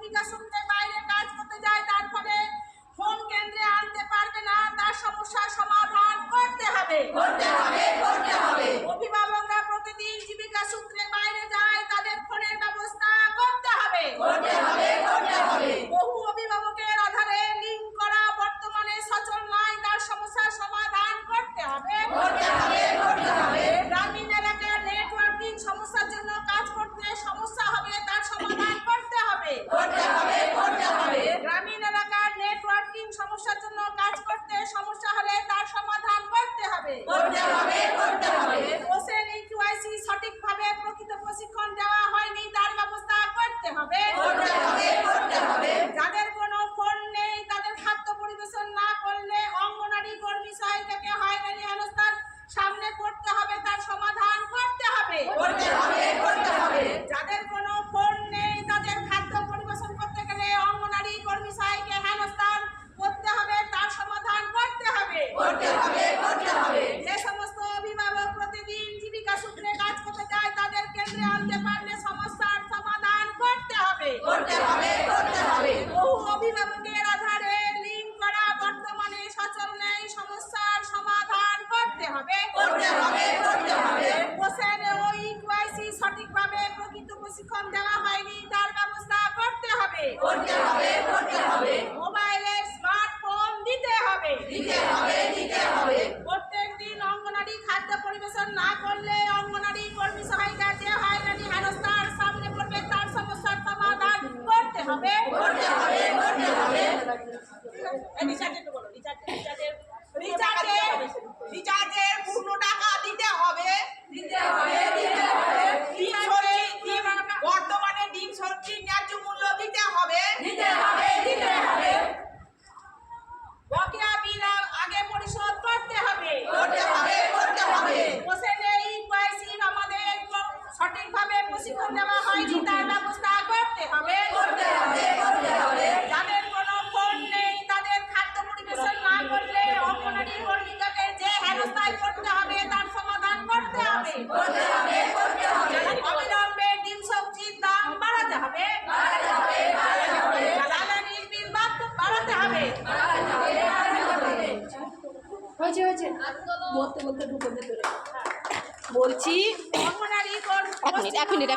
জীবিকা সূত্রে বাইরে কাজ করতে যায়, তার ফলে হোম কেন্দ্রে আনতে পারবে না, তার সমস্যার সমাধান করতে হবে। অভিভাবকরা প্রতিদিন জীবিকা সূত্রে বাইরে যায়, তাদের ফোনের ব্যবস্থা করতে হবে। বহু অভিভাবকের আধারে লিঙ্ক করা বর্তমানে সচল নয়, তার সমস্যার সমাধান করতে হবে। গ্রামীণ এলাকার নেটওয়ার্কিং সমস্যার জন্য কাজ করতে সমস্যা হবে, তার সমাধান করতে হবে। গ্রামীণ এলাকার নেটওয়ার্কিং সমস্যার জন্য কাজ করতে সমস্যা হলে তার সমাধান করতে হবে। হোসেন ইউআইসি সঠিকভাবে প্রকৃত প্রশিক্ষণ দেওয়া হয়নি, তার ব্যবস্থা করতে হবে। যাদের কোনো ফোন নেই, তাদের খাদ্য পরিবেশন না করলে অঙ্গনওয়াড়ি কর্মী সহায়িকাকে হয়রানি হেনস্থার সামনে করতে হবে, তার সমাধান করতে হবে। যাদের কোনো ফোন নেই, তাদের খাদ্য পরিবেশন করতে গেলে অঙ্গনওয়াড়ি কর্মী সহায়িকা হেনস্থার করতে হবে, তার সমাধান করতে হবে। যে সমস্ত অভিভাবক প্রতিদিন জীবিকা সূত্রে কাজ করতে যায়, তাদের কেন্দ্রে আনতে পারলে সমস্যার সমাধান করতে হবে। বহু অভিভাবকের আধারে লিঙ্ক করা বর্তমানে সচল নেই, সমস্যার সমাধান করতে হবে। হোসেন ও ইউআইসি সঠিকভাবে প্রকৃত প্রশিক্ষণ দেওয়া হয়নি, তার ব্যবস্থা করতে হবে। মোবাইলে স্মার্টফোন দিতে হবে। প্রত্যেক দিন অঙ্গনওয়াড়ি খাদ্য পরিবেশন না করলে অঙ্গনওয়াড়ি কর্মী সহায়িকা যে হয়রানি হেনস্থার সামনে পড়বে, তার সমস্যার সমাধান করতে হবে। রিচার্জের পূর্ণ টাকা দিতে হবে। বর্তমানে ডিম সবজি ন্যায্য মূল্য দিতে হবে। বকেয়া বিল আগে পরিশোধ করতে হবে। হোসেনের ইউআইসি আমাদের সঠিকভাবে প্রশিক্ষণ দেওয়া হয়নি, তার ব্যবস্থা করতে হবে। যাদের কোনো ফোন নেই, তাদের খাদ্য পরিবেশন না করলে অঙ্গনওয়াড়ি কর্মীকে যে হেনস্থায় করতে হবে, তার সমাধান করতে হবে। অবিলম্বে ডিম সবজির দাম বাড়াতে হবে। জ্বালানির বিল বাড়াতে হবে। হয়েছে বলতে বলছি অঙ্গনওয়াড়ি এক মিনিট